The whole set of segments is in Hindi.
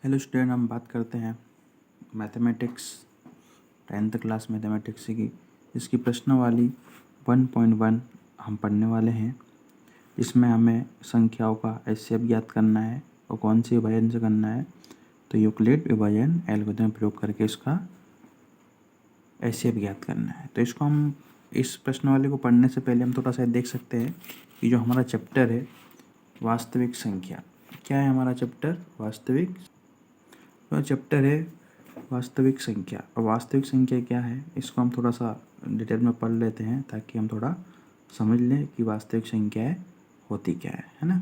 हेलो स्टूडेंट, हम बात करते हैं मैथमेटिक्स 10th क्लास मैथमेटिक्स की। इसकी प्रश्नावली 1.1 हम पढ़ने वाले हैं। इसमें हमें संख्याओं का एचसीएफ ज्ञात करना है और कौन सी विभाजन से करना है, तो यूक्लिड विभाजन एल्गोरिथम प्रयोग करके इसका एचसीएफ ज्ञात करना है। तो इसको हम इस प्रश्नावली को पढ़ने से पहले हम थोड़ा सा देख सकते हैं कि जो हमारा चैप्टर है वास्तविक संख्या, क्या है हमारा चैप्टर वास्तविक, तो चैप्टर है वास्तविक संख्या। और वास्तविक संख्या क्या है इसको हम थोड़ा सा डिटेल में पढ़ लेते हैं ताकि हम थोड़ा समझ लें कि वास्तविक संख्याएं होती क्या है ना।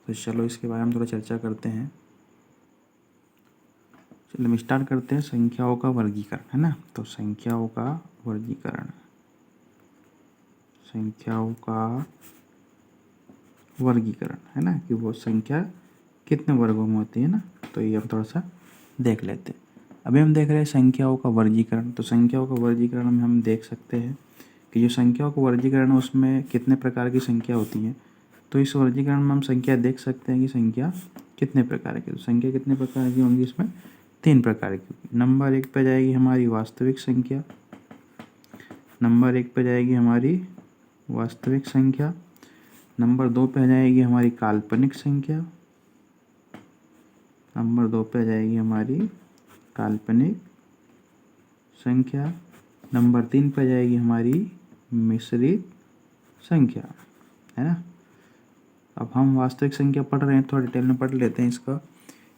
तो चलो इसके बारे में थोड़ा चर्चा करते हैं। चलो हम स्टार्ट करते हैं संख्याओं का वर्गीकरण, है ना। तो संख्याओं का वर्गीकरण, संख्याओं का वर्गीकरण, है ना, कि वो संख्या कितने वर्गों में होती है ना। तो ये हम थोड़ा सा देख लेते हैं। अभी हम देख रहे हैं संख्याओं का वर्गीकरण। तो संख्याओं का वर्गीकरण में हम देख सकते हैं कि जो संख्याओं का वर्गीकरण है उसमें कितने प्रकार की संख्या होती हैं। तो इस वर्गीकरण में हम संख्या देख सकते हैं कि संख्या कितने प्रकार की, तो संख्या कितने प्रकार की होंगी, इसमें 3 प्रकार की होगी। नंबर 1 पे जाएगी हमारी वास्तविक संख्या, नंबर 1 पे जाएगी हमारी वास्तविक संख्या, नंबर 2 पे आ जाएगी हमारी काल्पनिक संख्या, नंबर 2 पे आ जाएगी हमारी काल्पनिक संख्या, नंबर 3 पे आ जाएगी हमारी मिश्रित संख्या, है ना। अब हम वास्तविक संख्या पढ़ रहे हैं, थोड़ा डिटेल में पढ़ लेते हैं इसका,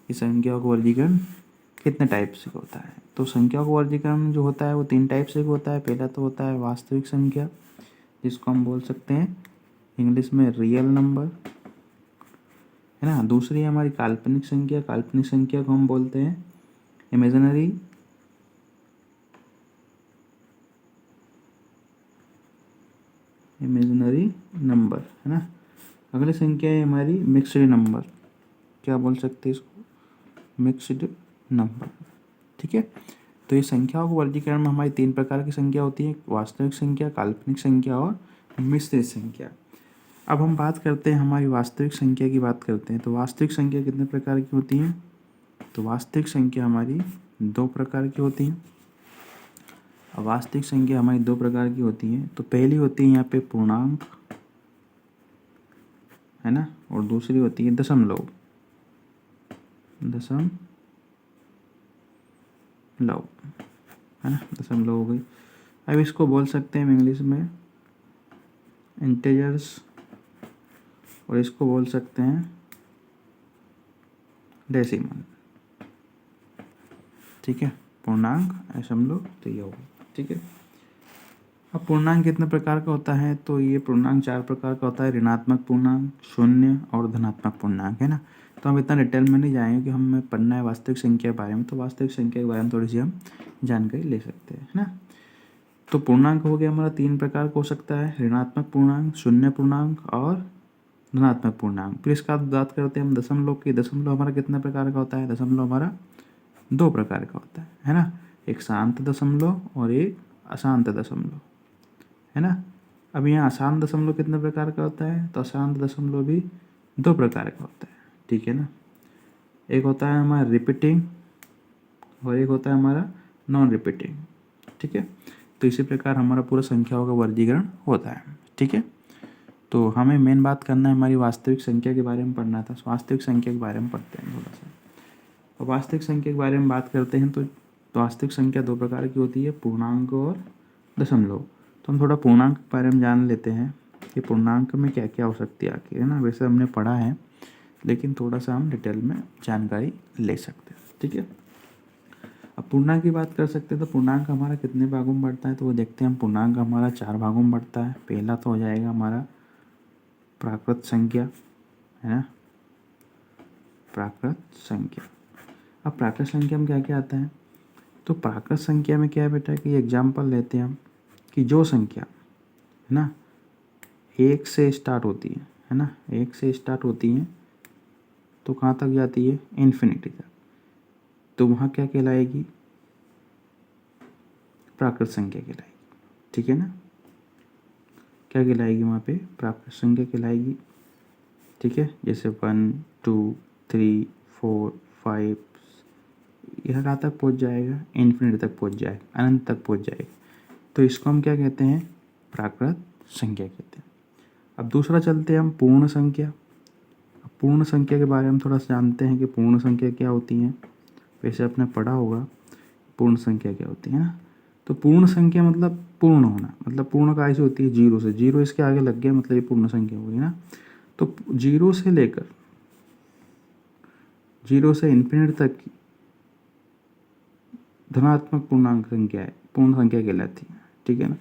इस संख्याओं का वर्गीकरण कितने टाइप से होता है। तो संख्याओं का वर्गीकरण जो होता है वो 3 टाइप से होता है। पहला तो होता है वास्तविक संख्या, जिसको हम बोल सकते हैं इंग्लिश में रियल नंबर, है ना। दूसरी है हमारी काल्पनिक संख्या, काल्पनिक संख्या को हम बोलते हैं इमेजिनरी नंबर, है ना। अगली संख्या है हमारी मिक्स्ड नंबर, क्या बोल सकते हैं इसको, मिक्स्ड नंबर, ठीक है। तो ये संख्याओं के वर्गीकरण में हमारी 3 प्रकार की संख्या होती है, वास्तविक संख्या, काल्पनिक संख्या और मिश्रित संख्या। अब हम बात करते हैं हमारी वास्तविक संख्या की बात करते हैं। तो वास्तविक संख्या कितने प्रकार की होती हैं, तो वास्तविक संख्या हमारी 2 प्रकार की होती हैं। अब वास्तविक संख्या हमारी 2 प्रकार की होती हैं। तो पहली होती है यहाँ पे पूर्णांक, है ना, और दूसरी होती है दशमलव, है ना, दशमलव हो गई। अब इसको बोल सकते हैं इंग्लिश में इंटीजर्स, और इसको बोल सकते हैं डेसिमल, ठीक है। पूर्णांक, दशमलव, तो ये होगा, ठीक है। अब पूर्णांक कितने प्रकार का होता है, तो ये पूर्णांक 4 प्रकार का होता है, ऋणात्मक पूर्णांक, शून्य और धनात्मक पूर्णांक, है ना। तो हम इतना डिटेल में नहीं जाएंगे कि हमें पढ़ना है वास्तविक संख्या के बारे में। तो वास्तविक संख्या के बारे में थोड़ी सी हम जानकारी ले सकते हैं, है ना। तो पूर्णांक हो गया हमारा 3 प्रकार का हो सकता है, ऋणात्मक पूर्णांक, शून्य पूर्णांक और धनात्मक पूर्णांक। फिर इसका बात करते हैं हम दशमलव की। दशमलव हमारा कितने प्रकार का होता है, दशमलव हमारा 2 प्रकार का होता है ना। एक शांत दशमलव और एक अशांत दशमलव, है ना। अब यहाँ अशांत दशमलव कितने प्रकार का होता है, तो अशांत दशमलव भी 2 प्रकार का होता है, ठीक है ना। एक होता है हमारा रिपीटिंग और एक होता है हमारा नॉन रिपीटिंग, ठीक है। तो इसी प्रकार हमारा पूरा संख्याओं का वर्गीकरण होता है, ठीक है। तो हमें मेन बात करना है हमारी वास्तविक संख्या के बारे में पढ़ना था। वास्तविक संख्या के बारे में पढ़ते हैं थोड़ा सा। और वास्तविक संख्या के बारे में बात करते हैं तो वास्तविक संख्या 2 प्रकार की होती है, पूर्णांक और दशमलव। तो हम थोड़ा पूर्णांक के बारे में जान लेते हैं कि पूर्णांक में क्या क्या हो सकती है आखिर, है ना। वैसे हमने पढ़ा है लेकिन थोड़ा सा हम डिटेल में जानकारी ले सकते हैं, ठीक है। अब पूर्णांक की बात कर सकते हैं। तो पूर्णांक हमारा कितने भागों में बढ़ता है, तो वो देखते हैं हम। पूर्णांक हमारा 4 भागों में बढ़ता है। पहला तो हो जाएगा हमारा प्राकृत संख्या, है ना, प्राकृत संख्या। अब प्राकृत संख्या में क्या क्या आता है, तो प्राकृत संख्या में क्या है बेटा कि एग्जाम्पल लेते हैं हम कि जो संख्या, है ना, 1 से स्टार्ट होती है ना, 1 से स्टार्ट होती है तो कहाँ तक जाती है, इन्फिनिटी तक, तो वहाँ क्या कहलाएगी, प्राकृत संख्या कहलाएगी, ठीक है ना। क्या कहलाएगी वहाँ पे, प्राकृत संख्या कहलाएगी, ठीक है। जैसे 1 2 3 4 5 यह कहाँ तक पहुँच जाएगा, इन्फिनिटी तक पहुँच जाएगा, अनंत तक पहुँच जाएगा। तो इसको हम क्या कहते हैं, प्राकृत संख्या कहते हैं। अब दूसरा चलते हैं हम पूर्ण संख्या। पूर्ण संख्या के बारे में थोड़ा सा जानते हैं कि पूर्ण संख्या क्या होती है। वैसे आपने पढ़ा होगा पूर्ण संख्या क्या होती है ना। तो पूर्ण संख्या मतलब पूर्ण होना, मतलब पूर्ण काय से होती है, जीरो से। जीरो इसके आगे लग गया मतलब ये पूर्ण संख्या होगी ना। तो जीरो से लेकर जीरो से इन्फिनिटी तक की धनात्मक पूर्णांक संख्या है, पूर्ण संख्या कहलाती है, ठीक है ना।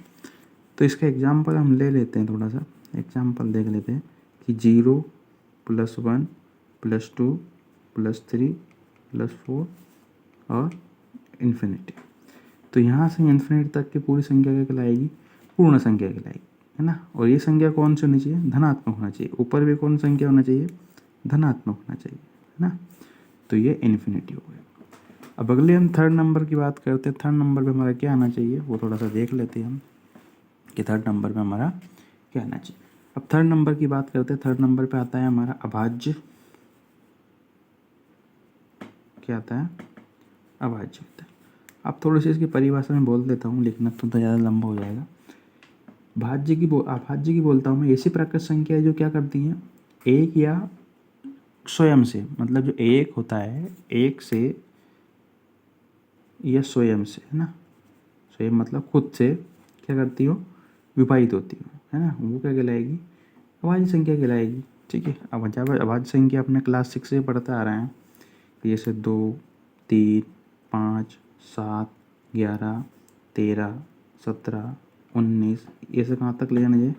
तो इसका एग्जाम्पल हम ले लेते हैं, थोड़ा सा एग्जाम्पल देख लेते हैं कि 0 + 1 + 2 + 3 + 4 और इन्फिनिटी। तो यहाँ से इन्फिनिटी तक की पूरी संख्या क्या कहलाएगी, पूर्ण संख्या कहलाएगी, है ना। और ये संख्या कौन सी होनी चाहिए, धनात्मक होना चाहिए। ऊपर भी कौन संख्या होना चाहिए, धनात्मक होना चाहिए, है ना। तो ये इन्फिनिटी हो गया। अब अगले हम थर्ड नंबर की बात करते हैं। थर्ड नंबर पे हमारा क्या आना चाहिए वो थोड़ा सा देख लेते हैं हम कि थर्ड नंबर पे हमारा क्या आना चाहिए। अब थर्ड नंबर की बात करते हैं। थर्ड नंबर पे आता है हमारा अभाज्य। क्या आता है, अभाज्य होता है। अब थोड़ी सी इसकी परिभाषा में बोल देता हूँ, लिखना तो ज़्यादा लंबा हो जाएगा। अभाज्य की बोलता हूँ मैं, ऐसी प्राकृत संख्या है जो क्या करती हैं, एक या स्वयं से, मतलब जो एक होता है एक से या स्वयं से, है ना। स्वयं मतलब खुद से क्या करती हो, विभाजित होती हो, है ना। वो क्या कहलाएगी, अभाज्य संख्या कहलाएगी, ठीक है। अब अभाज्य संख्या अपने क्लास 6 से पढ़ते आ रहे हैं, जैसे 2, 3, 5, 7, 11, 13, 17, 19, ये सब कहाँ तक ले जाना चाहिए,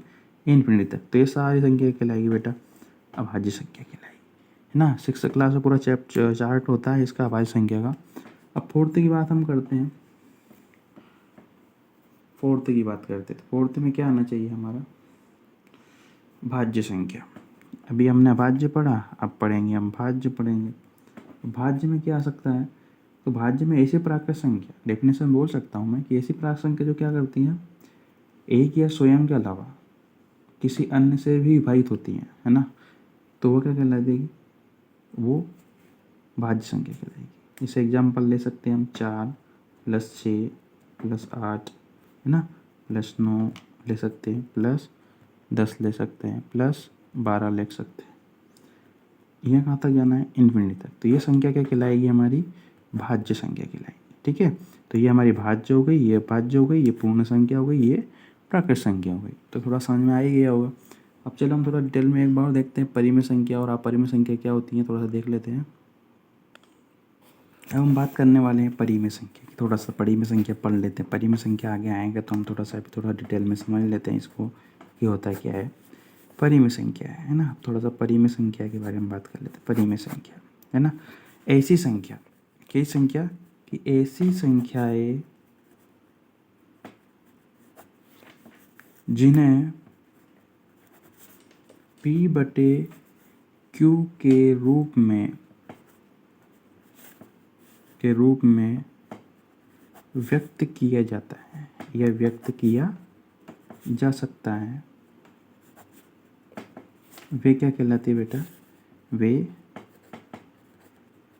इन्फिनिटी तक। तो ये सारी संख्या कहलाएगी बेटा अभाज्य संख्या कहलाएगी, है ना। 6 क्लास में पूरा चार्ट होता है इसका अभाज्य संख्या का। अब फोर्थ की बात हम करते हैं। फोर्थ की बात करते हैं तो फोर्थ में क्या आना चाहिए हमारा, भाज्य संख्या। अभी हमने अभाज्य पढ़ा, अब पढ़ेंगे हम भाज्य पढ़ेंगे। भाज्य में क्या आ सकता है, तो भाज्य में ऐसी प्राकृत संख्या, डेफिनेशन बोल सकता हूँ मैं कि ऐसी प्राकृत संख्या जो क्या करती हैं, एक या स्वयं के अलावा किसी अन्य से भी विभाजित होती हैं, है ना। तो वो क्या कहला देगी, वो भाज्य संख्या कहलाएगी। इसे एग्जाम्पल ले सकते हैं हम, 4 + 6 + 8, है ना, +9 ले सकते हैं, +10 ले सकते हैं, +12 ले सकते हैं। यह कहाँ तक जाना है, इन्फिनिटी तक। तो ये संख्या क्या कहलाएगी, हमारी भाज्य संख्या कहलाएगी, ठीक है। तो ये हमारी भाज्य हो गई, ये भाज्य हो गई, ये पूर्ण संख्या हो गई, ये प्राकृत संख्या हो गई। तो थोड़ा समझ में आ ही गया होगा। अब चलो हम थोड़ा डिटेल में एक बार देखते हैं परिमेय संख्या और अपरिमेय संख्या क्या होती है, थोड़ा सा देख लेते हैं। अब हम बात करने वाले हैं परिमेय संख्या की। थोड़ा सा परिमेय संख्या पढ़ लेते हैं। परिमेय संख्या आगे आएंगे तो हम थोड़ा डिटेल में समझ लेते हैं इसको, ये होता है क्या है, परिमेय संख्या है ना। थोड़ा सा परिमेय संख्या के बारे में बात कर लेते हैं। परिमेय संख्या है ना, ऐसी संख्या, कई संख्या कि ऐसी संख्याएं जिन्हें P/Q के रूप में व्यक्त किया जाता है या व्यक्त किया जा सकता है, वे क्या कहलाती है बेटा, वे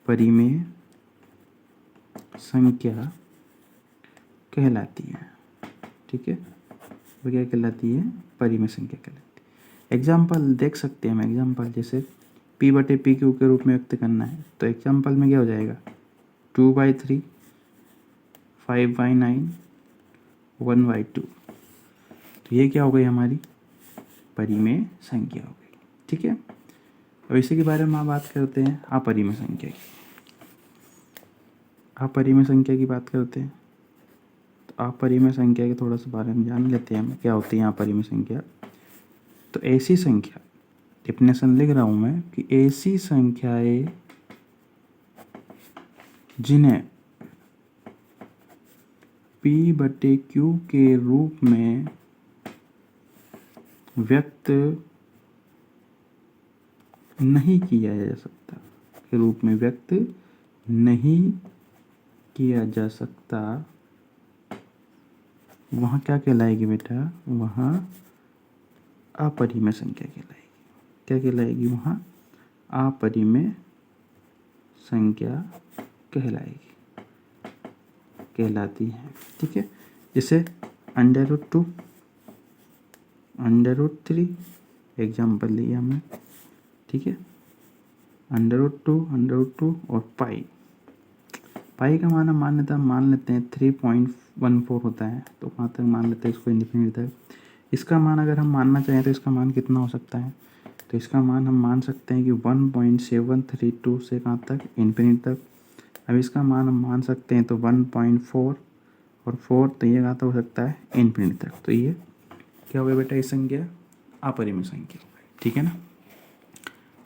परिमेय संख्या कहलाती है, ठीक है। वो क्या कहलाती है, परिमेय संख्या कहलाती है। एग्जाम्पल देख सकते हैं हम, एग्जाम्पल जैसे P/Q के रूप में व्यक्त करना है तो एग्जाम्पल में क्या हो जाएगा, 2/3, 5/9, 1/2। तो ये क्या हो गई, हमारी परिमेय संख्या हो गई, ठीक है। अब इसी के बारे में हम बात करते हैं अपरिमेय संख्या की। अपरिमेय संख्या की बात करते हैं तो अपरिमेय संख्या के थोड़ा सा बारे में जान लेते हैं हम, क्या होती है अपरिमेय संख्या। तो ऐसी संख्या, डेफिनेशन लिख रहा हूँ मैं कि ऐसी संख्याएं जिन्हें P/Q के रूप में व्यक्त नहीं किया जा सकता, के रूप में व्यक्त नहीं किया जा सकता, वहाँ क्या कहलाएगी बेटा, वहाँ अपरिमेय संख्या कहलाएगी। क्या कहलाएगी, वहाँ अपरिमेय संख्या कहलाएगी, कहलाती है। ठीक है, जैसे √2, √3 एग्जाम्पल लिया हमने। ठीक है, √2 और पाई का मान्यता मान लेते हैं 3.14 होता है, तो कहाँ तक मान लेते हैं इसको, इंडिपेंडेंट तक। इसका मान अगर हम मानना चाहें तो इसका मान कितना हो सकता है, तो इसका मान हम मान सकते हैं कि 1.732 से कहाँ तक, इन्फिनिट तक। अब इसका मान हम मान सकते हैं तो 1.4 और 4, तो ये कहाँ तक हो सकता है, इन्फिनिट तक। तो ये क्या हो गया बेटा, इस संख्या अपरिमेय संख्या हो गई। ठीक है ना,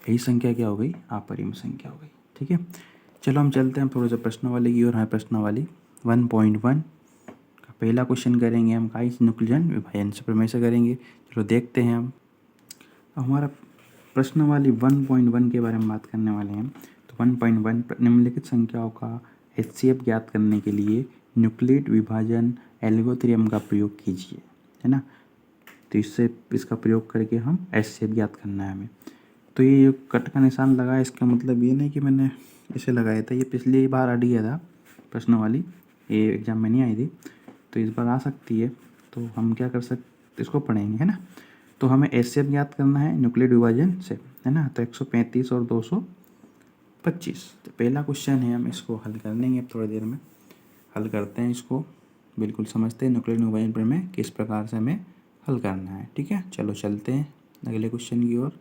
यही संख्या क्या हो गई, अपरिमेय संख्या हो गई। ठीक है, चलो हम चलते हैं थोड़ा सा प्रश्नावली की ओर। है प्रश्नावली 1.1 का पहला क्वेश्चन करेंगे हम, काइस न्यूक्लियन विभाजन से प्रमेय से करेंगे। चलो देखते हैं हम। हमारा प्रश्नावली 1.1 के बारे में बात करने वाले हैं। तो 1.1 निम्नलिखित संख्याओं का HCF ज्ञात करने के लिए न्यूक्लिड विभाजन एल्गोरिथम का प्रयोग कीजिए, है ना। तो इससे इसका प्रयोग करके हम HCF ज्ञात करना है हमें। तो ये कट का निशान लगा है, इसका मतलब ये नहीं कि मैंने इसे लगाया था, ये पिछली बार आ गया था प्रश्नावली, ये एग्जाम में नहीं आई थी, तो इस बार आ सकती है। तो हम क्या कर सकते, इसको पढ़ेंगे, है ना। तो हमें HCF ज्ञात करना है न्यूक्लिड विभाजन से, है ना। तो 135 और 225, तो पहला क्वेश्चन है, हम इसको हल कर लेंगे थोड़ी देर में। हल करते हैं इसको, बिल्कुल समझते हैं न्यूक्लिड विभाजन प्रमेय किस प्रकार से हमें हल करना है। ठीक है, चलो चलते हैं अगले क्वेश्चन की ओर।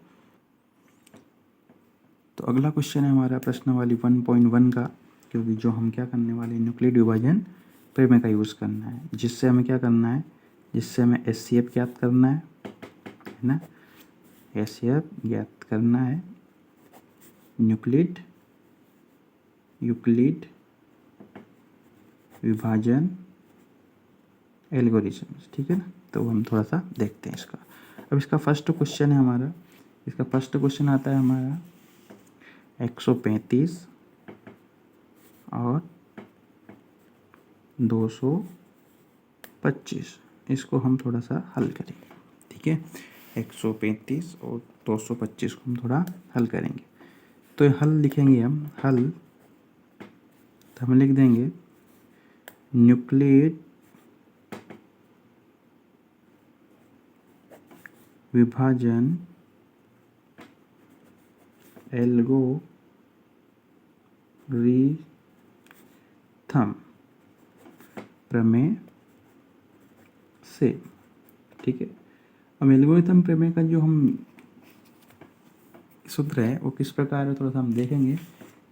तो अगला क्वेश्चन है हमारा प्रश्नावली 1.1 का, क्योंकि जो हम क्या करने वाले हैं, न्यूक्लिड विभाजन प्रमेय का यूज़ करना है, जिससे हमें क्या करना है, जिससे हमें HCF ज्ञात करना है ना। HCF ज्ञात करना है न्यूक्लिड विभाजन एल्गोरिथम। ठीक है ना, तो हम थोड़ा सा देखते हैं इसका। अब इसका फर्स्ट क्वेश्चन है हमारा, इसका फर्स्ट क्वेश्चन आता है हमारा 135 और 225, इसको हम थोड़ा सा हल करेंगे। ठीक है, 135 और 225 को हम थोड़ा हल करेंगे। तो ये हल लिखेंगे हम, हल तो हम लिख देंगे न्यूक्लिड विभाजन एल्गोरिथम प्रमेय से। ठीक है, अब एल्गोरिथम प्रमेय का जो हम सूत्र है वो किस प्रकार है, थोड़ा सा हम देखेंगे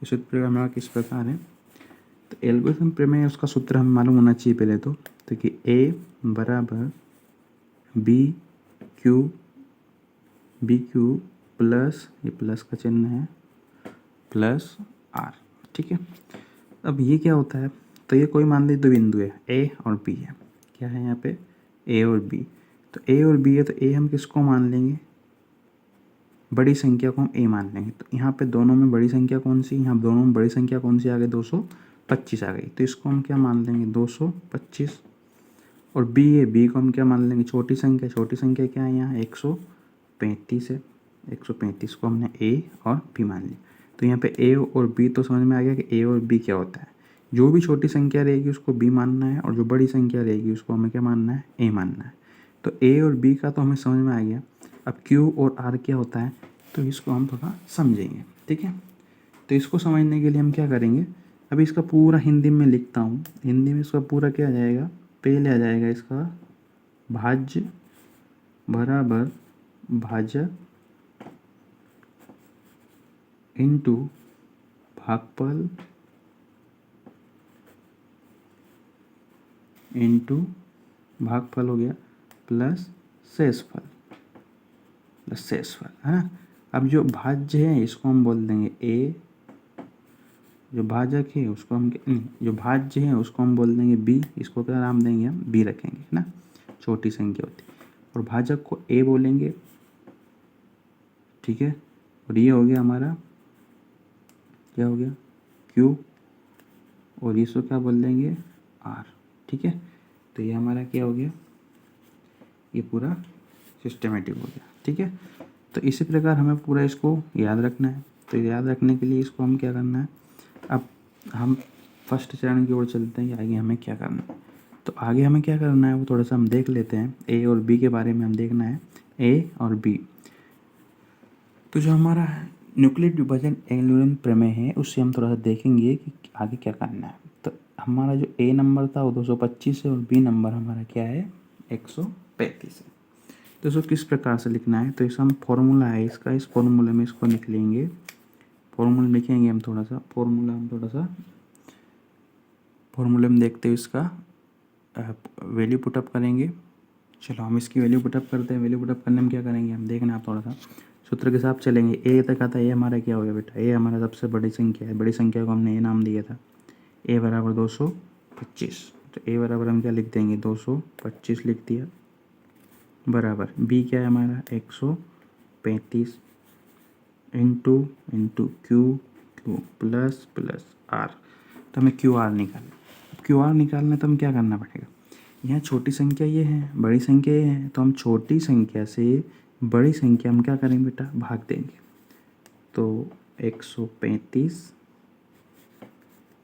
सूत्र हमारा किस प्रकार है। तो एल्गोरिथम प्रमेय उसका सूत्र हमें मालूम होना चाहिए पहले तो कि A बराबर बी क्यू प्लस, ये प्लस का चिन्ह है, प्लस R। ठीक है, अब ये क्या होता है, तो ये कोई मान लीजिए दो बिंदु है A और B है, क्या है यहाँ पे A और B। तो A और B है, तो A हम किसको मान लेंगे, बड़ी संख्या को हम A मान लेंगे। तो यहाँ पे दोनों में बड़ी संख्या कौन सी, यहाँ दोनों में बड़ी संख्या कौन सी आ गई, 225 आ गई। तो इसको हम क्या मान लेंगे, 225। और B है, B को हम क्या मान लेंगे, छोटी संख्या क्या है यहाँ 135 है, 135 को हमने A और B मान लिया। तो यहाँ पे A और B तो समझ में आ गया कि A और B क्या होता है। जो भी छोटी संख्या रहेगी उसको B मानना है, और जो बड़ी संख्या रहेगी उसको हमें क्या मानना है, A मानना है। तो A और B का तो हमें समझ में आ गया। अब Q और R क्या होता है, तो इसको हम थोड़ा समझेंगे। ठीक है, तो इसको समझने के लिए हम क्या करेंगे, अभी इसका पूरा हिंदी में लिखता हूँ। हिंदी में इसका पूरा क्या आ जाएगा, पहले आ जाएगा इसका भाज्य बराबर भाजक इंटू भागफल इंटू भागफल हो गया, प्लस शेषफल, है ना। अब जो भाज्य है इसको हम बोल देंगे A, जो भाजक है उसको हम जो भाज्य है उसको हम बोल देंगे B, इसको क्या नाम देंगे हम, B रखेंगे, है ना, छोटी संख्या होती है। और भाजक को A बोलेंगे। ठीक है, और ये हो गया हमारा, क्या हो गया, Q, और इसको क्या बोल देंगे, R। ठीक है, तो ये हमारा क्या हो गया, ये पूरा सिस्टमेटिक हो गया। ठीक है, तो इसी प्रकार हमें पूरा इसको याद रखना है। तो याद रखने के लिए इसको हम क्या करना है, अब हम फर्स्ट चरण की ओर चलते हैं कि आगे हमें क्या करना है। तो आगे हमें क्या करना है वो थोड़ा सा हम देख लेते हैं। ए और बी के बारे में हम देखना है, ए और बी। तो जो हमारा न्यूक्लिक विभाजन एल्यूमिनियम प्रमेय है उससे हम थोड़ा सा देखेंगे कि आगे क्या करना है। तो हमारा जो ए नंबर था वो 225 है और बी नंबर हमारा क्या है 135 है। तो इसको किस प्रकार से लिखना है, तो इसका हम फॉर्मूला है इसका, इस फॉर्मूले में इसको निकलेंगे। फॉर्मूला लिखेंगे हम थोड़ा सा, फॉर्मूले में देखते हैं इसका वैल्यू पुटअप करेंगे। चलो हम इसकी वैल्यू पुटअप करते हैं। वैल्यू पुटअप करने में क्या करेंगे हम देखना, आप थोड़ा सा सूत्र के साथ चलेंगे। ए तक आता है, ए हमारा क्या हो गया बेटा, ए हमारा सबसे बड़ी संख्या है। बड़ी संख्या को हमने ए नाम दिया था, ए बराबर 225। तो ए बराबर हम क्या लिख देंगे 225 लिख दिया, बराबर बी क्या है हमारा 135 इंटू क्यू प्लस आर। तो हमें क्यू आर निकालना है। तो हम क्या करना पड़ेगा, यहाँ छोटी संख्या ये है, बड़ी संख्या ये है, तो हम छोटी संख्या से बड़ी संख्या हम क्या करेंगे बेटा भाग देंगे। तो 135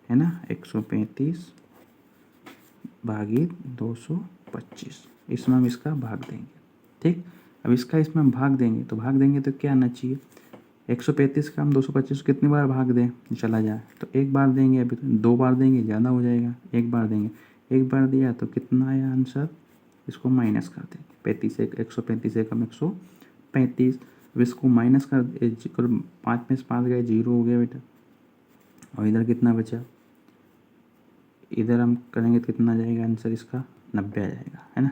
है ना, 135 भागित 225, इसमें हम इसका भाग देंगे। ठीक, अब इसका इसमें हम भाग देंगे, तो क्या आना चाहिए 135 का हम 225 कितनी बार भाग दें चला जाए, तो एक बार देंगे। अभी तो 2 बार देंगे ज़्यादा हो जाएगा, एक बार देंगे। एक बार दिया तो कितना आया आंसर, इसको माइनस कर देंगे। 135 एकम 135, अब इसको माइनस कर 5 में से 5 गए 0 हो गया बेटा। और इधर कितना बचा, इधर हम करेंगे तो कितना जाएगा आंसर इसका 90 आ जाएगा, है ना।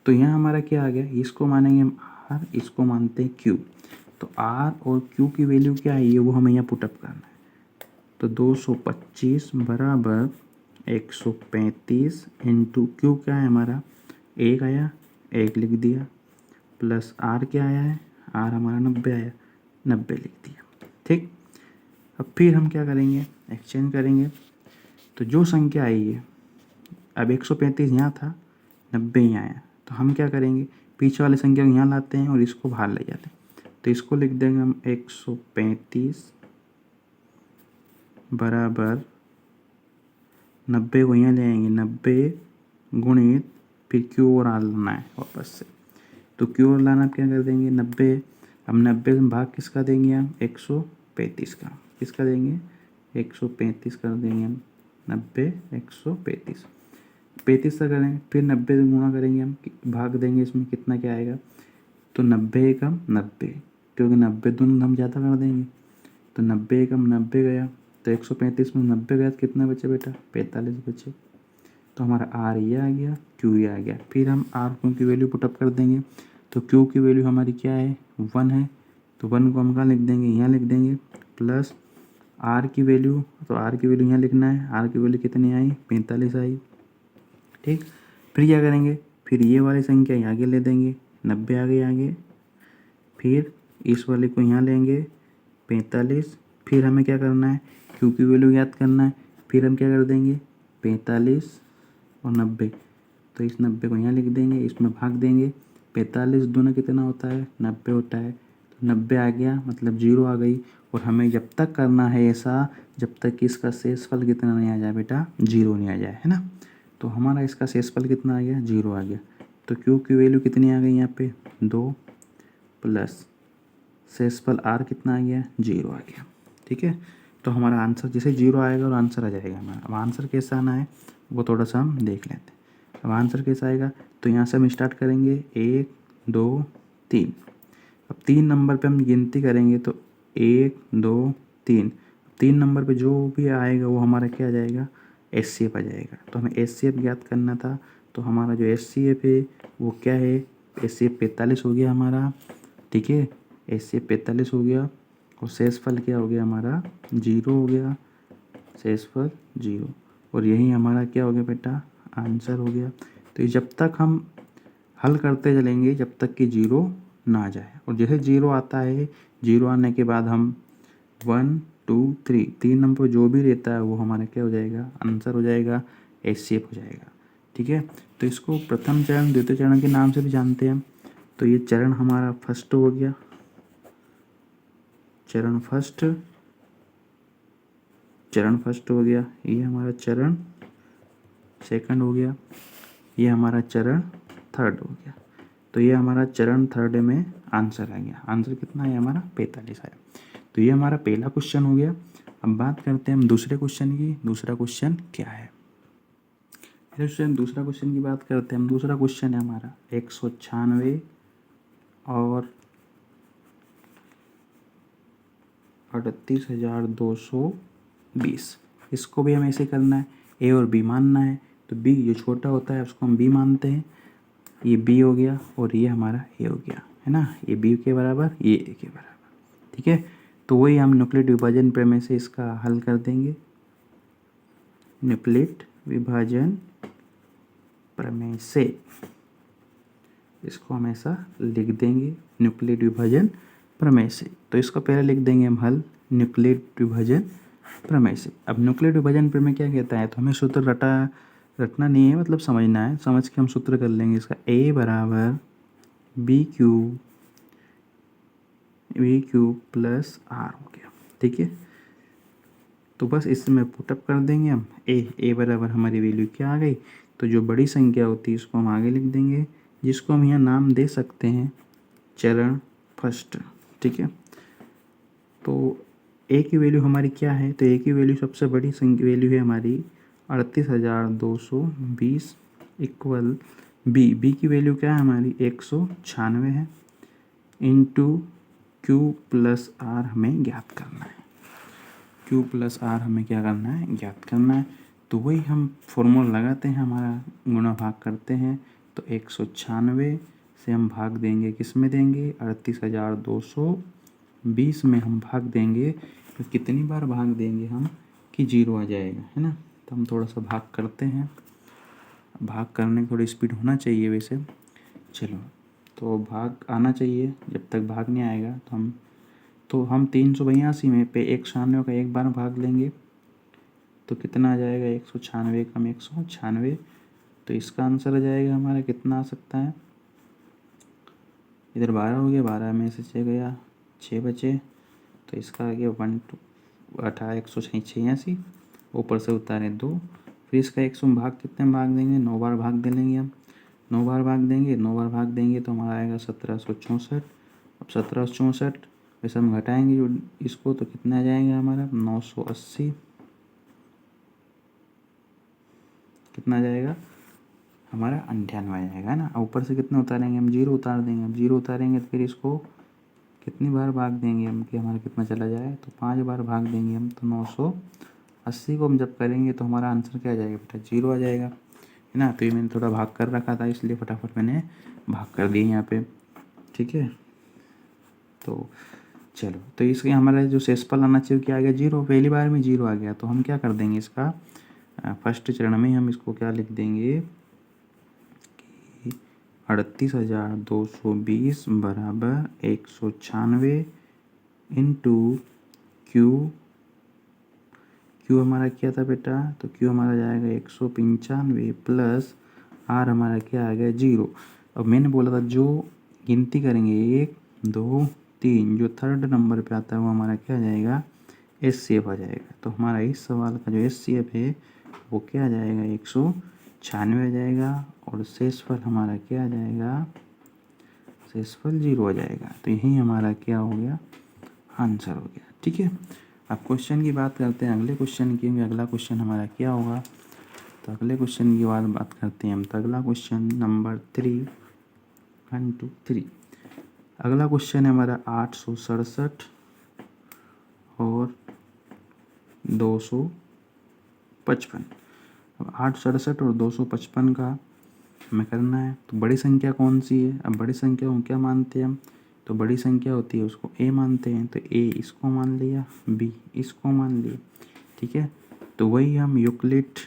तो यहाँ हमारा क्या आ गया, इसको मानेंगे हम आर, इसको मानते हैं क्यू। तो आर और क्यू की वैल्यू क्या है ये वो हमें यहाँ पुटअप करना है। तो 225 बराबर 135 इंटू क्यू क्या है हमारा 1 आया, 1 लिख दिया, प्लस आर क्या आया है, आर हमारा 90 आया, 90 लिख दिया। ठीक, अब फिर हम क्या करेंगे एक्सचेंज करेंगे। तो जो संख्या आई है, अब 135 यहाँ था, 90 यहाँ आया, तो हम क्या करेंगे पीछे वाली संख्या को यहाँ लाते हैं और इसको बाहर ले जाते हैं। तो इसको लिख देंगे हम 135 बराबर 90 को यहाँ ले आएंगे, 90 गुणित फिर क्यू और आर लाना है वापस से। तो क्यू और लाना क्या कर देंगे 90, हम 90 में भाग किसका देंगे हम 135 का, किसका देंगे 135 कर देंगे हम, 90 135 35 तक करेंगे, फिर 90 से गुणा करेंगे हम, भाग देंगे इसमें कितना क्या आएगा, तो 90 एकम 90, क्योंकि 90 दोनों हम ज़्यादा कर देंगे। तो 90 एकम 90 गया, तो 135 में 90 गया तो कितना बचे बेटा 45 बचे। तो हमारा आर ये आ गया, क्यू ये आ गया। फिर हम आर क्यू की वैल्यू पुटअप कर देंगे। तो क्यू की वैल्यू हमारी क्या है 1 है, तो 1 को हम कहाँ लिख देंगे यहाँ लिख देंगे, प्लस आर की वैल्यू, तो आर की वैल्यू यहाँ लिखना है, आर की वैल्यू कितनी आई 45 आई। ठीक, फिर क्या करेंगे, फिर ये वाली संख्या यहाँ आगे ले देंगे, 90 आ गई आगे, फिर इस वाले को यहाँ लेंगे 45, फिर हमें क्या करना है क्यू की वैल्यू याद करना है, फिर हम क्या कर देंगे 45 और 90, तो इस 90 को यहाँ लिख देंगे, इसमें भाग देंगे, 45 दोनों कितना होता है 90 होता है, तो 90 आ गया मतलब 0 आ गई। और हमें जब तक करना है ऐसा जब तक कि इसका शेषफल कितना नहीं आ जाए बेटा 0 नहीं आ जाए, है ना। तो हमारा इसका शेषफल कितना आ गया 0 आ गया। तो क्यू की वैल्यू कितनी आ गई यहाँ पे 2, प्लस शेषफल आर कितना आ गया 0 आ गया। ठीक है, तो हमारा आंसर जैसे 0 आएगा और आंसर आ जाएगा हमारा। अब आंसर कैसा आना है वो थोड़ा सा हम देख लेते हैं। अब आंसर कैसा आएगा, तो यहाँ से हम स्टार्ट करेंगे 1 2 3। अब 3 नंबर पे हम गिनती करेंगे, तो 1 2 3, 3 नंबर पे जो भी आएगा वो हमारा क्या आ जाएगा एचसीएफ आ जाएगा। तो हमें एचसीएफ ज्ञात करना था, तो हमारा जो एचसीएफ है वो क्या है, एचसीएफ 45 हो गया हमारा। ठीक है, एचसीएफ 45 हो गया, और शेषफल क्या हो गया हमारा 0 हो गया, शेषफल 0, और यही हमारा क्या हो गया बेटा आंसर हो गया। तो जब तक हम हल करते चलेंगे जब तक कि 0 ना आ जाए, और जैसे 0 आता है, 0 आने के बाद हम 1 2 3 3 नंबर जो भी रहता है वो हमारा क्या हो जाएगा आंसर हो जाएगा, एचसीएफ हो जाएगा। ठीक है, तो इसको प्रथम चरण द्वितीय चरण के नाम से भी जानते हैं। तो ये चरण हमारा फर्स्ट हो गया, चरण फर्स्ट, चरण फर्स्ट हो गया, ये हमारा चरण सेकंड हो गया, ये हमारा चरण थर्ड हो गया। तो ये हमारा चरण थर्ड में आंसर आ गया। आंसर कितना है हमारा 45 आया। तो ये हमारा पहला क्वेश्चन हो गया। अब बात करते हैं हम दूसरे क्वेश्चन की। दूसरा क्वेश्चन क्या है? दूसरा क्वेश्चन की बात करते हैं हम। दूसरा क्वेश्चन है हमारा 196 और 38,220। इसको भी हमें ऐसे करना है, ए और बी मानना है। तो बी जो छोटा होता है उसको हम बी मानते हैं। ये बी हो गया और ये हमारा ए हो गया, है ना। ये बी के बराबर, ये ए के बराबर, ठीक है। तो वही हम न्यूक्लिड विभाजन प्रमेय से इसका हल कर देंगे। न्यूक्लिड विभाजन प्रमेय से इसको हम ऐसा लिख देंगे, न्यूक्लिड विभाजन प्रमेय से। तो इसको पहले लिख देंगे हम हल न्यूक्लिड विभाजन प्रमेय से। अब न्यूक्लिड विभाजन प्रमेय क्या कहता है? तो हमें सूत्र रटना नहीं है, मतलब समझना है। समझ के हम सूत्र कर लेंगे इसका। ए बराबर बी क्यू प्लस आर हो गया, ठीक है। तो बस इसमें पुटअप कर देंगे हम। ए बराबर हमारी वैल्यू क्या आ गई? तो जो बड़ी संख्या होती है उसको हम आगे लिख देंगे, जिसको हम यहाँ नाम दे सकते हैं चरण फर्स्ट, ठीक है। तो ए की वैल्यू हमारी क्या है? तो ए की वैल्यू सबसे बड़ी संख्या वैल्यू है हमारी 38,220 इक्वल बी की वैल्यू क्या है हमारी 196 है, इंटू क्यू प्लस आर हमें ज्ञात करना है। क्यू प्लस आर हमें क्या करना है? ज्ञात करना है। तो वही हम फॉर्मूला लगाते हैं, हमारा गुणा भाग करते हैं। तो 196 से हम भाग देंगे, किस में देंगे? 38,220 में हम भाग देंगे। तो कितनी बार भाग देंगे हम कि 0 आ जाएगा, है ना। तो हम थोड़ा सा भाग करते हैं। भाग करने की थोड़ी स्पीड होना चाहिए वैसे। चलो, तो भाग आना चाहिए। जब तक भाग नहीं आएगा तो हम 382 में पे 196 का एक बार भाग लेंगे तो कितना आ जाएगा? 196 कम 196। तो इसका आंसर आ जाएगा हमारा कितना आ सकता है? इधर 12 हो गया, 12 में से 6 गया, 6 बचे। तो इसका आ गया 186, ऊपर से उतारे 2। फिर इसका 100 में भाग कितने में भाग देंगे? 9 बार भाग दे लेंगे हम। 9 बार भाग देंगे, 9 बार भाग देंगे तो हमारा आएगा 1764। अब 1764 वैसे हम घटाएंगे जो इसको, तो कितना आ जाएगा हमारा? 980। कितना आ जाएगा हमारा? 98 आ जाएगा, है ना। ऊपर से कितना उतारेंगे हम? 0 उतार देंगे। अब 0 उतारेंगे तो फिर इसको कितनी बार भाग देंगे हम कि हमारा कितना चला जाए? तो 5 बार भाग देंगे हम। तो 980 को हम जब करेंगे तो हमारा आंसर क्या आ जाएगा बेटा? 0 आ जाएगा, है ना। तो ये मैंने थोड़ा भाग कर रखा था, इसलिए फटाफट मैंने भाग कर दिए यहाँ पे, ठीक है। तो चलो, तो इसके हमारा जो शेषफल आना चाहिए क्या आ गया? 0। पहली बार में 0 आ गया। तो हम क्या कर देंगे इसका फर्स्ट चरण में हम इसको क्या लिख देंगे कि 38,220 बराबर 196 इंटू क्यू हमारा क्या था बेटा? तो क्यू हमारा जाएगा 195 प्लस आर हमारा क्या आ गया? 0। अब मैंने बोला था जो गिनती करेंगे 1 2 3, जो थर्ड नंबर पे आता है वो हमारा क्या आ जाएगा? SCF आ जाएगा। तो हमारा इस सवाल का जो SCF है वो क्या आ जाएगा? 196 आ जाएगा। और शेषफल हमारा क्या आ जाएगा? शेषफल 0 आ जाएगा। तो यही हमारा क्या हो गया? आंसर हो गया, ठीक है। अब क्वेश्चन की बात करते हैं अगले क्वेश्चन की। अगला क्वेश्चन हमारा क्या होगा? तो अगले क्वेश्चन की बात करते हैं हम। तो अगला क्वेश्चन नंबर 3, 1 2 3। अगला क्वेश्चन है हमारा 867 और 255। अब 867 और 255 का हमें करना है। तो बड़ी संख्या कौन सी है? अब बड़ी संख्या को क्या मानते हैं हम? तो बड़ी संख्या होती है उसको ए मानते हैं। तो ए इसको मान लिया, बी इसको मान लिया, ठीक है। तो वही हम यूक्लिड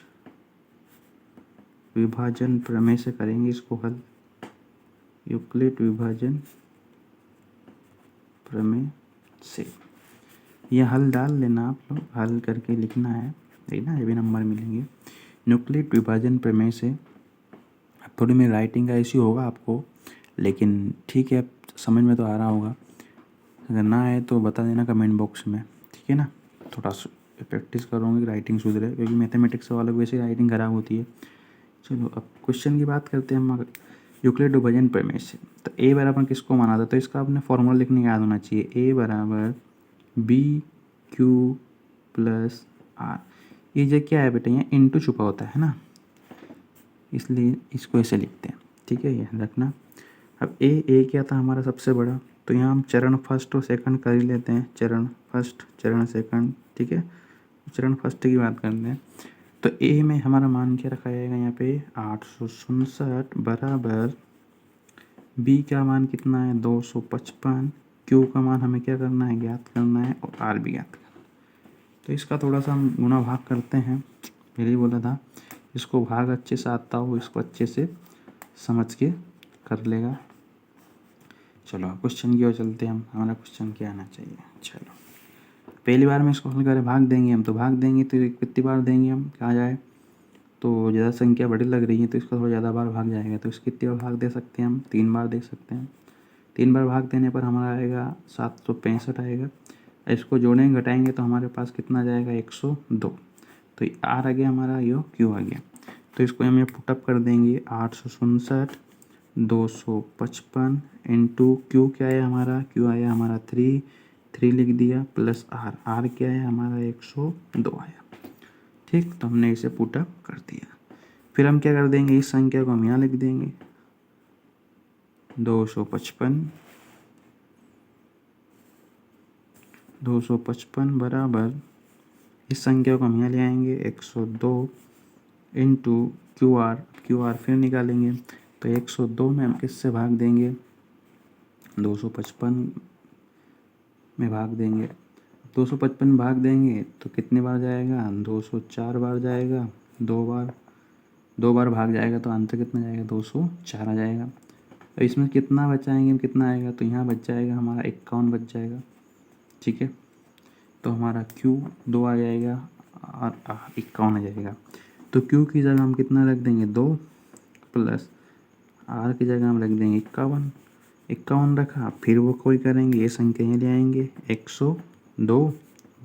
विभाजन प्रमेय से करेंगे इसको हल। यूक्लिड विभाजन प्रमेय से यह हल डाल लेना आप लोग, हल करके लिखना है, ठीक ना। ये भी नंबर मिलेंगे। न्यूक्लिड विभाजन प्रमेय से थोड़ी मेरी राइटिंग का इश्यू होगा आपको, लेकिन ठीक है, समझ में तो आ रहा होगा। अगर ना आए तो बता देना कमेंट बॉक्स में, ठीक है ना। थोड़ा प्रैक्टिस करोगे राइटिंग सुधरे, क्योंकि मैथमेटिक्स वालों की वैसे राइटिंग खराब होती है। चलो अब क्वेश्चन की बात करते हैं हम यूक्लिड विभाजन प्रमेय से। तो ए बराबर किसको माना था, तो इसका आपने फॉर्मूला लिखने याद होना चाहिए, ए बराबर बी क्यू प्लस आर। ये जो क्या है बेटा, यहाँ इंटू छुपा होता है ना, इसलिए इसको ऐसे लिखते हैं, ठीक है, याद रखना। अब ए क्या था हमारा सबसे बड़ा, तो यहाँ हम चरण फर्स्ट और सेकंड कर ही लेते हैं, चरण फर्स्ट चरण सेकंड, ठीक है। चरण फर्स्ट की बात करते हैं, तो ए में हमारा मान क्या रखा जाएगा यहाँ पे 867 बराबर बी का मान कितना है 255, क्यू का मान हमें क्या करना है ज्ञात करना है, और आर भी ज्ञात करना है। तो इसका थोड़ा सा हम गुणा भाग करते हैं, पहले ही बोला था, इसको भाग अच्छे से आता हो इसको अच्छे से समझ के कर लेगा। चलो क्वेश्चन की ओर चलते हैं हम, हमारा क्वेश्चन क्या आना चाहिए। चलो पहली बार में इसको हल करें, भाग देंगे हम, तो भाग देंगे तो कितनी बार देंगे हम, कहा जाए तो ज़्यादा संख्या बड़ी लग रही है तो इसका थोड़ा ज़्यादा बार भाग जाएगा, तो इसको कितनी बार भाग दे सकते हैं हम, 3 बार दे सकते हैं। 3 बार भाग देने पर हमारा आएगा 765 आएगा। इसको जोड़ेंगे घटाएंगे तो हमारे पास कितना जाएगा 102। तो आर आ गया हमारा, यो क्यू आ गया। तो इसको हम पुटअप कर देंगे 867 255 इंटू क्यू क्या है हमारा, क्यू आया हमारा 3 लिख दिया, प्लस आर क्या है हमारा 102 आया, ठीक। तो हमने इसे पुटअप कर दिया। फिर हम क्या कर देंगे, इस संख्या को हम यहाँ लिख देंगे 255 बराबर, इस संख्या को हम यहाँ ले आएंगे 102 इंटू क्यू आर फिर निकालेंगे, तो 102 में हम किससे भाग देंगे 255 में भाग देंगे, 255 भाग देंगे तो कितने बार जाएगा 204 बार जाएगा, 2 बार भाग जाएगा तो आंसर कितना जाएगा 204 आ जाएगा। तो इसमें कितना बचाएंगे, कितना आएगा, तो यहाँ बच जाएगा हमारा 51 बच जाएगा, ठीक है। तो हमारा Q 2 आ जाएगा और 51 आ जाएगा। तो Q की जगह हम कितना रख देंगे 2, प्लस R की जगह हम रख देंगे 51 रखा, फिर वो कोई करेंगे ये संख्या यहाँ ले आएंगे 102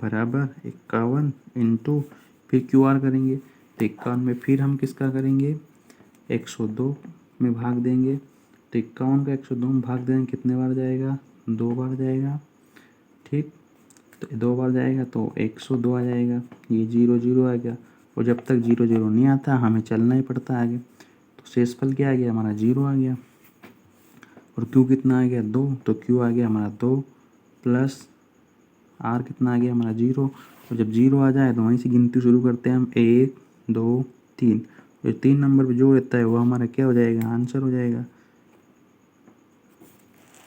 बराबर 51 इंटू फिर QR करेंगे, तो 51 में फिर हम किसका करेंगे 102 में भाग देंगे, तो 51 का 102 में भाग देंगे कितने बार जाएगा 2 बार जाएगा, ठीक। तो 2 बार जाएगा तो 102 आ जाएगा, ये 0 आ गया, और जब तक 0 नहीं आता हमें चलना ही पड़ता आगे। तो शेषफल क्या आ गया हमारा 0 आ गया, और Q कितना आ गया 2, तो Q आ गया हमारा 2 प्लस R कितना आ गया हमारा 0, और जब 0 आ जाए तो वहीं से गिनती शुरू करते हैं हम 1 2 3, जो 3 नंबर पे जो रहता है वो हमारा क्या हो जाएगा आंसर हो जाएगा।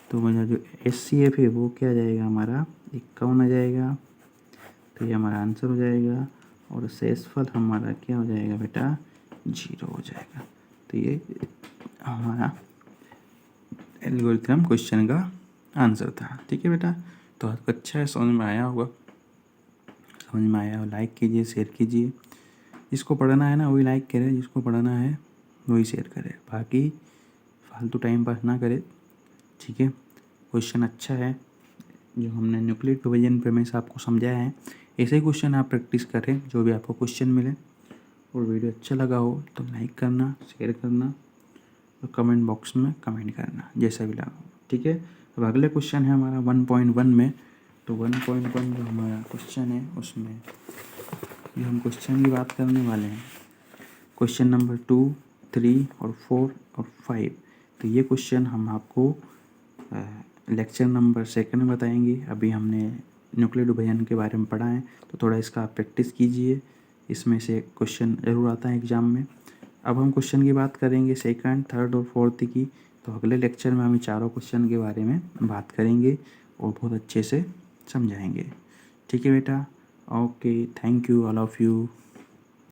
तो मेरा जो SCF है वो क्या जाएगा हमारा 51 आ जाएगा, तो ये हमारा आंसर हो जाएगा, और शेषफल हमारा क्या हो जाएगा बेटा 0 हो जाएगा। तो ये हमारा एल्गोरिथम क्वेश्चन का आंसर था, ठीक है बेटा। तो आपको अच्छा है, समझ में आया होगा, समझ में आया हो लाइक कीजिए, शेयर कीजिए, जिसको पढ़ना है ना वही लाइक करे, जिसको पढ़ना है वही शेयर करे, बाकी फालतू टाइम पास ना करे, ठीक है। क्वेश्चन अच्छा है, जो हमने न्यूक्लिड विभाजन प्रमेय से आपको समझाया है, ऐसे ही क्वेश्चन आप प्रैक्टिस करें, जो भी आपको क्वेश्चन मिले। और वीडियो अच्छा लगा हो तो लाइक करना, शेयर करना, और कमेंट बॉक्स में कमेंट करना जैसा भी लगा हो, ठीक है। अब अगले क्वेश्चन है हमारा 1.1 में। तो 1.1 जो हमारा क्वेश्चन है उसमें ये हम क्वेश्चन की बात करने वाले हैं, क्वेश्चन नंबर 2, 3 और 4 और 5। तो ये क्वेश्चन हम आपको लेक्चर नंबर 2 में बताएंगे। अभी हमने न्यूक्लिड विभाजन के बारे में पढ़ा है, तो थोड़ा इसका प्रैक्टिस कीजिए, इसमें से क्वेश्चन ज़रूर आता है एग्ज़ाम में। अब हम क्वेश्चन की बात करेंगे 2nd, 3rd और 4th की। तो अगले लेक्चर में हम चारों क्वेश्चन के बारे में बात करेंगे और बहुत अच्छे से समझाएंगे, ठीक है बेटा। Okay, thank you all of you.